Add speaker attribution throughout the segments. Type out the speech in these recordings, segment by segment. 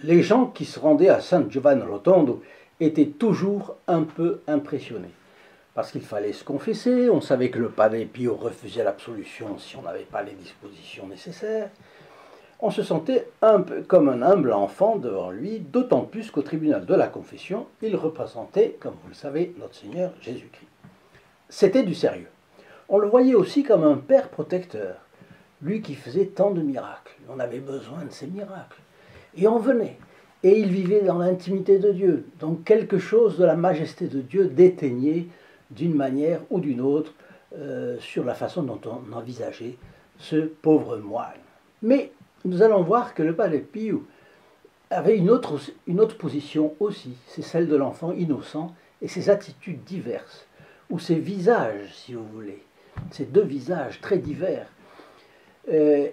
Speaker 1: les gens qui se rendaient à San Giovanni Rotondo étaient toujours un peu impressionnés. Parce qu'il fallait se confesser, on savait que le Padre Pio refusait l'absolution si on n'avait pas les dispositions nécessaires. On se sentait un peu comme un humble enfant devant lui, d'autant plus qu'au tribunal de la confession, il représentait, comme vous le savez, notre Seigneur Jésus-Christ. C'était du sérieux. On le voyait aussi comme un père protecteur, lui qui faisait tant de miracles. On avait besoin de ces miracles. Et on venait. Et il vivait dans l'intimité de Dieu. Donc quelque chose de la majesté de Dieu déteignait d'une manière ou d'une autre sur la façon dont on envisageait ce pauvre moine. Mais nous allons voir que le Padre Pio avait une autre position aussi, c'est celle de l'enfant innocent et ses attitudes diverses, ou ses visages, si vous voulez, ces deux visages très divers,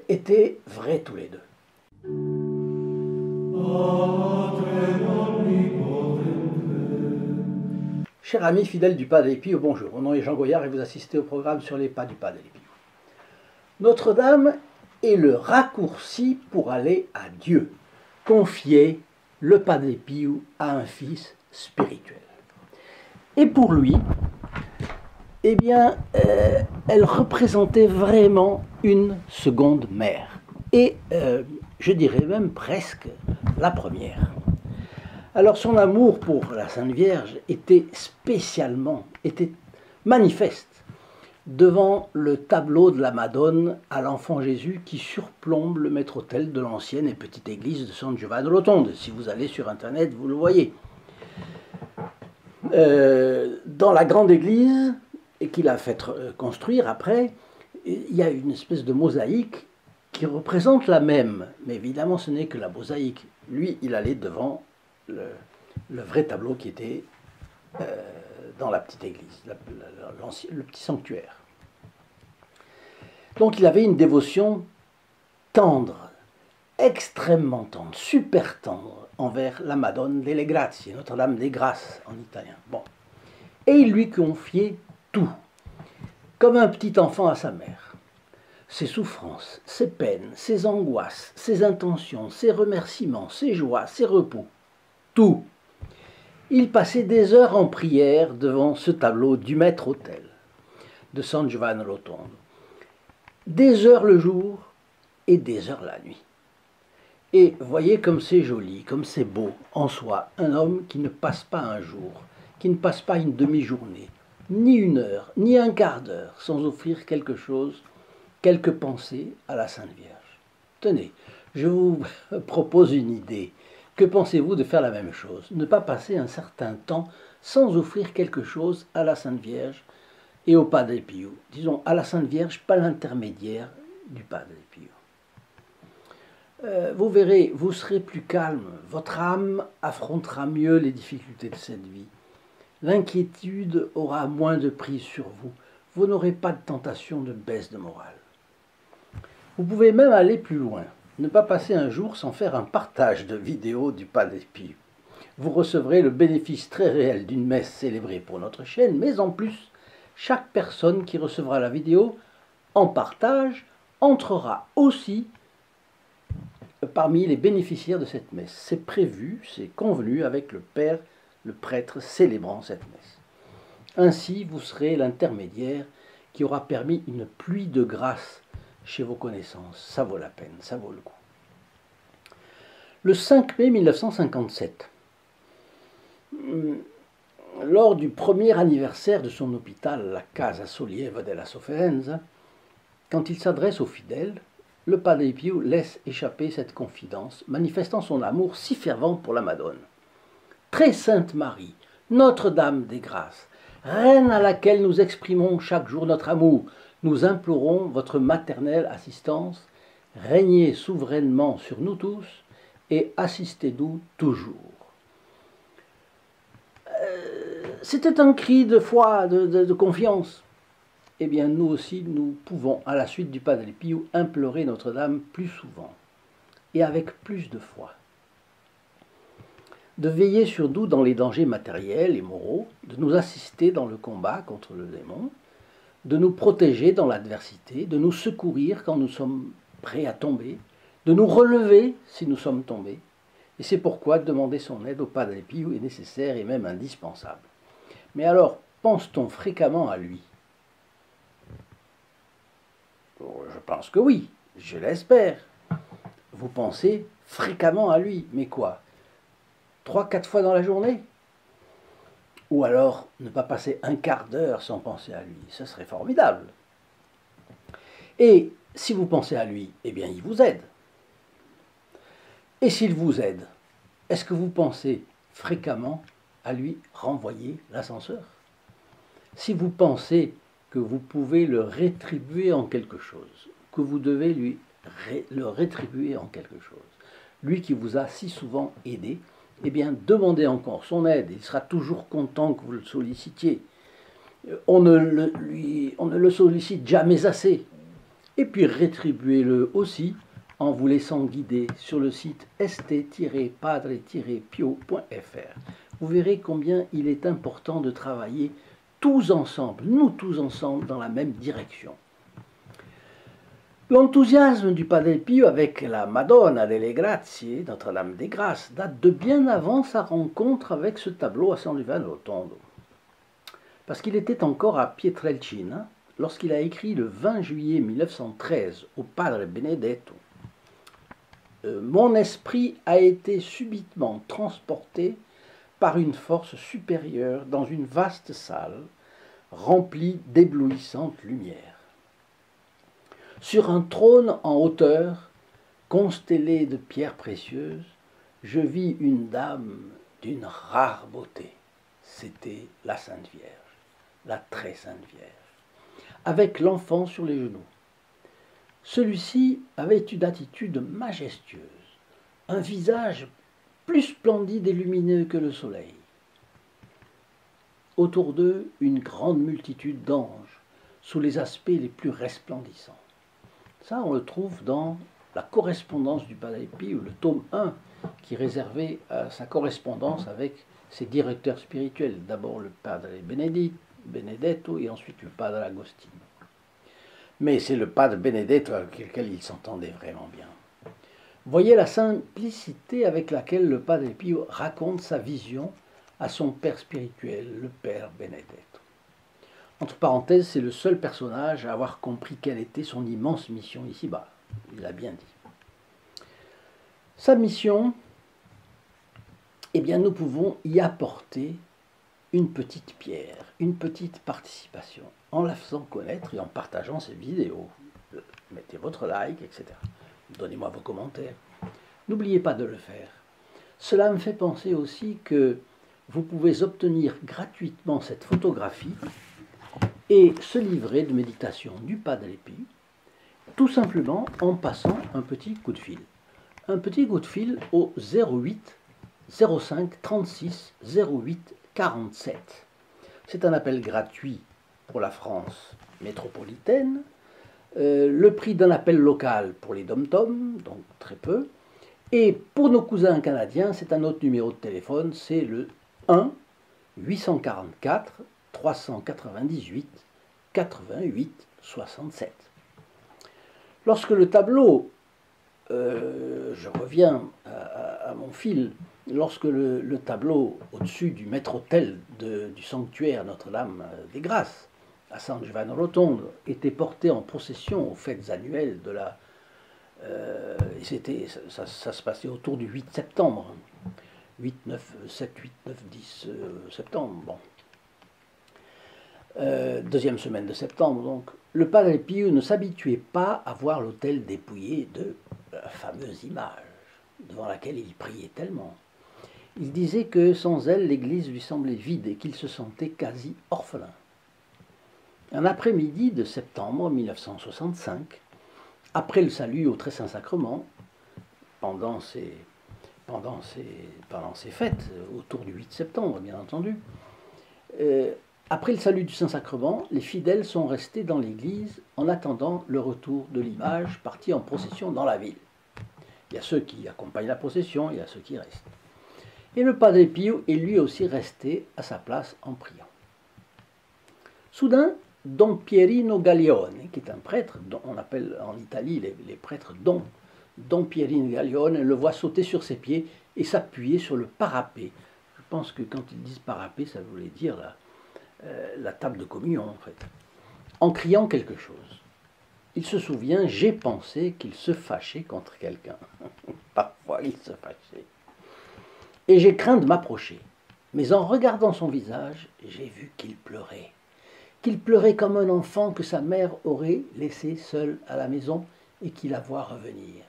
Speaker 1: étaient vrais tous les deux. Chers amis fidèles du Padre Pio, bonjour. Mon nom est Jean Goyard et vous assistez au programme sur les pas du Padre Pio. Notre-Dame est le raccourci pour aller à Dieu. Confier le Padre Pio à un fils spirituel. Et pour lui, eh bien, elle représentait vraiment une seconde mère. Et je dirais même presque la première. Alors son amour pour la Sainte Vierge était manifeste devant le tableau de la Madone à l'enfant Jésus qui surplombe le maître-autel de l'ancienne et petite église de San Giovanni Rotondo. Si vous allez sur internet, vous le voyez. Dans la grande église, et qu'il a fait construire après, il y a une espèce de mosaïque qui représente la même. Mais évidemment, ce n'est que la mosaïque. Lui, il allait devant le vrai tableau qui était dans la petite église, le petit sanctuaire. Donc il avait une dévotion tendre, extrêmement tendre, super tendre, envers la Madone delle Grazie, Notre-Dame des Grâces en italien. Bon. Et il lui confiait tout, comme un petit enfant à sa mère. Ses souffrances, ses peines, ses angoisses, ses intentions, ses remerciements, ses joies, ses repos, tout. Il passait des heures en prière devant ce tableau du maître-autel de San Giovanni Rotondo. Des heures le jour et des heures la nuit. Et voyez comme c'est joli, comme c'est beau en soi, un homme qui ne passe pas un jour, qui ne passe pas une demi-journée, ni une heure, ni un quart d'heure, sans offrir quelque chose, quelques pensées à la Sainte Vierge. Tenez, je vous propose une idée. Que pensez-vous de faire la même chose? Ne pas passer un certain temps sans offrir quelque chose à la Sainte Vierge et au Padre Pio. Disons, à la Sainte Vierge, pas l'intermédiaire du Padre Pio. Vous verrez, vous serez plus calme, votre âme affrontera mieux les difficultés de cette vie. L'inquiétude aura moins de prise sur vous. Vous n'aurez pas de tentation de baisse de morale. Vous pouvez même aller plus loin. Ne pas passer un jour sans faire un partage de vidéos du Padre Pio. Vous recevrez le bénéfice très réel d'une messe célébrée pour notre chaîne, mais en plus, chaque personne qui recevra la vidéo en partage entrera aussi parmi les bénéficiaires de cette messe. C'est prévu, c'est convenu avec le Père, le prêtre célébrant cette messe. Ainsi, vous serez l'intermédiaire qui aura permis une pluie de grâce chez vos connaissances. Ça vaut la peine, ça vaut le coup. Le 5 mai 1957, lors du premier anniversaire de son hôpital, la Casa Sollievo della Sofferenza, quand il s'adresse aux fidèles, le Padre Pio laisse échapper cette confidence, manifestant son amour si fervent pour la Madone. Très sainte Marie, Notre-Dame des Grâces, Reine à laquelle nous exprimons chaque jour notre amour, nous implorons votre maternelle assistance, régnez souverainement sur nous tous et assistez-nous toujours. C'était un cri de foi, de confiance. Eh bien, nous aussi, nous pouvons, à la suite du Padre Pio, implorer Notre-Dame plus souvent et avec plus de foi. De veiller sur nous dans les dangers matériels et moraux, de nous assister dans le combat contre le démon, de nous protéger dans l'adversité, de nous secourir quand nous sommes prêts à tomber, de nous relever si nous sommes tombés. Et Et c'est pourquoi demander son aide au Padre Pio est nécessaire et même indispensable. Mais alors, pense-t-on fréquemment à lui? Je pense que oui, je l'espère. Vous pensez fréquemment à lui, mais quoi? 3-4 fois dans la journée? Ou alors ne pas passer un quart d'heure sans penser à lui, ce serait formidable. Et si vous pensez à lui, eh bien il vous aide. Et s'il vous aide, est-ce que vous pensez fréquemment à lui renvoyer l'ascenseur? Si vous pensez que vous pouvez le rétribuer en quelque chose, que vous devez le rétribuer en quelque chose, lui qui vous a si souvent aidé, eh bien demandez encore son aide, il sera toujours content que vous le sollicitiez. On ne le sollicite jamais assez. Et puis rétribuez-le aussi en vous laissant guider sur le site st-padre-pio.fr. Vous verrez combien il est important de travailler tous ensemble, nous tous ensemble, dans la même direction. L'enthousiasme du Padre Pio avec la Madonna delle Grazie, Notre-Dame des Grâces, date de bien avant sa rencontre avec ce tableau à San Giovanni Rotondo. Parce qu'il était encore à Pietrelcina lorsqu'il a écrit le 20 juillet 1913 au Padre Benedetto. Mon esprit a été subitement transporté par une force supérieure dans une vaste salle remplie d'éblouissantes lumières. Sur un trône en hauteur, constellé de pierres précieuses, je vis une dame d'une rare beauté. C'était la Sainte Vierge, la très Sainte Vierge, avec l'enfant sur les genoux. Celui-ci avait une attitude majestueuse, un visage plus splendide et lumineux que le soleil. Autour d'eux, une grande multitude d'anges, sous les aspects les plus resplendissants. Ça, on le trouve dans la correspondance du Padre Pio, le tome 1, qui est réservé à sa correspondance avec ses directeurs spirituels. D'abord le Padre Benedetto et ensuite le Padre Agostino. Mais c'est le Padre Benedetto avec lequel il s'entendait vraiment bien. Voyez la simplicité avec laquelle le Padre Pio raconte sa vision à son père spirituel, le Père Benedetto. Entre parenthèses, c'est le seul personnage à avoir compris quelle était son immense mission ici-bas. Il l'a bien dit. Sa mission, eh bien, nous pouvons y apporter une petite pierre, une petite participation, en la faisant connaître et en partageant ses vidéos. Mettez votre like, etc. Donnez-moi vos commentaires. N'oubliez pas de le faire. Cela me fait penser aussi que vous pouvez obtenir gratuitement cette photographie et ce livret de méditation du Padre Pio, tout simplement en passant un petit coup de fil. Un petit coup de fil au 08 05 36 08 47. C'est un appel gratuit pour la France métropolitaine. Le prix d'un appel local pour les dom-toms, donc très peu. Et pour nos cousins canadiens, c'est un autre numéro de téléphone, c'est le 1 844 398 88 67. Lorsque le tableau, je reviens à mon fil, lorsque le tableau au-dessus du maître-autel du sanctuaire Notre-Dame des Grâces, à San Giovanni Rotondo, était porté en procession aux fêtes annuelles de la... ça se passait autour du 8 septembre. 7, 8, 9, 10 septembre, bon. Deuxième semaine de septembre, donc. Le Padre Pio ne s'habituait pas à voir l'autel dépouillé de la fameuse image, devant laquelle il priait tellement. Il disait que sans elle, l'église lui semblait vide et qu'il se sentait quasi orphelin. Un après-midi de septembre 1965, après le salut au Très Saint Sacrement, pendant ces fêtes, autour du 8 septembre, bien entendu, après le salut du Saint-Sacrement, les fidèles sont restés dans l'église en attendant le retour de l'image partie en procession dans la ville. Il y a ceux qui accompagnent la procession, il y a ceux qui restent. Et le Padre Pio est lui aussi resté à sa place en priant. Soudain, Don Pierino Gaglione, qui est un prêtre, dont on appelle en Italie les prêtres dons, Don Pierino Gaglione le voit sauter sur ses pieds et s'appuyer sur le parapet. Je pense que quand ils disent parapet, ça voulait dire la table de communion, en fait. En criant quelque chose. Il se souvient, j'ai pensé qu'il se fâchait contre quelqu'un. Parfois, il se fâchait. Et j'ai craint de m'approcher. Mais en regardant son visage, j'ai vu qu'il pleurait. Qu'il pleurait comme un enfant que sa mère aurait laissé seul à la maison et qui la voit revenir.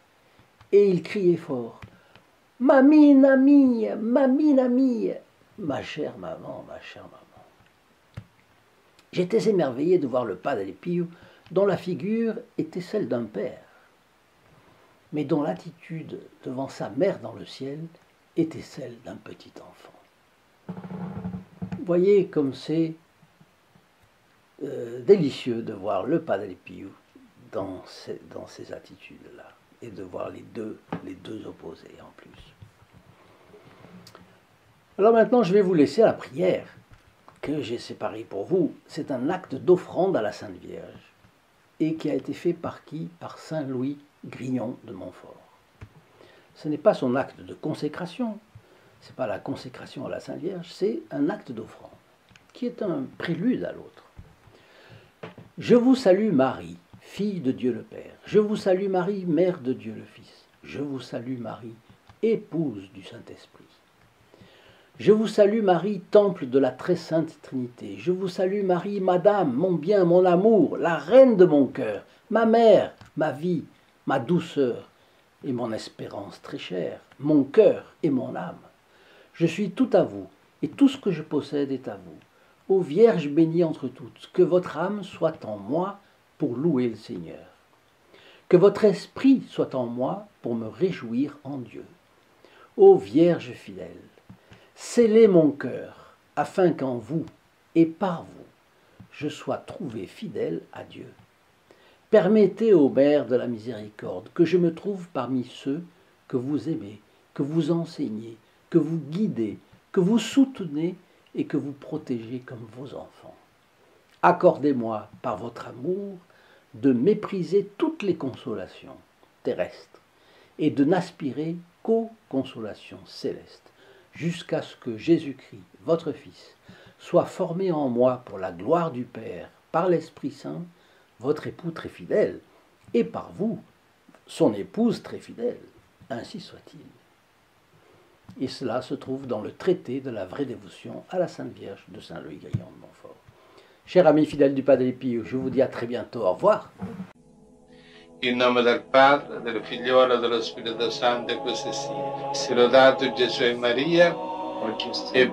Speaker 1: Et il criait fort. « Mamina mia, mamina mia !»« Ma chère maman, ma chère maman !» J'étais émerveillé de voir le Padre Pio, dont la figure était celle d'un père, mais dont l'attitude devant sa mère dans le ciel était celle d'un petit enfant. Voyez comme c'est délicieux de voir le Padre Pio dans ces attitudes-là, et de voir les deux opposés en plus. Alors maintenant, je vais vous laisser à la prière que j'ai séparée pour vous. C'est un acte d'offrande à la Sainte Vierge, et qui a été fait par qui? Par Saint Louis Grignon de Montfort. Ce n'est pas son acte de consécration, ce n'est pas la consécration à la Sainte Vierge, c'est un acte d'offrande, qui est un prélude à l'autre. Je vous salue Marie, fille de Dieu le Père. Je vous salue Marie, mère de Dieu le Fils. Je vous salue Marie, épouse du Saint-Esprit. Je vous salue Marie, temple de la très sainte Trinité. Je vous salue Marie, Madame, mon bien, mon amour, la reine de mon cœur, ma mère, ma vie, ma douceur et mon espérance très chère, mon cœur et mon âme. Je suis tout à vous, et tout ce que je possède est à vous. Ô Vierge bénie entre toutes, que votre âme soit en moi pour louer le Seigneur. Que votre esprit soit en moi pour me réjouir en Dieu. Ô Vierge fidèle, scellez mon cœur, afin qu'en vous et par vous, je sois trouvé fidèle à Dieu. Permettez, ô Mère de la miséricorde, que je me trouve parmi ceux que vous aimez, que vous enseignez, que vous guidez, que vous soutenez et que vous protégez comme vos enfants. Accordez-moi, par votre amour, de mépriser toutes les consolations terrestres et de n'aspirer qu'aux consolations célestes, jusqu'à ce que Jésus-Christ, votre Fils, soit formé en moi pour la gloire du Père, par l'Esprit Saint, votre époux très fidèle, et par vous, son épouse très fidèle, ainsi soit-il. Et cela se trouve dans le traité de la vraie dévotion à la Sainte Vierge de Saint Louis Grignon de Montfort. Chers amis fidèles du Padre Pio, je vous dis à très bientôt. Au revoir.
Speaker 2: In nome del Padre, del Figliolo e dello Spirito Santo, e così sia. Sia lodato Gesù e Maria, e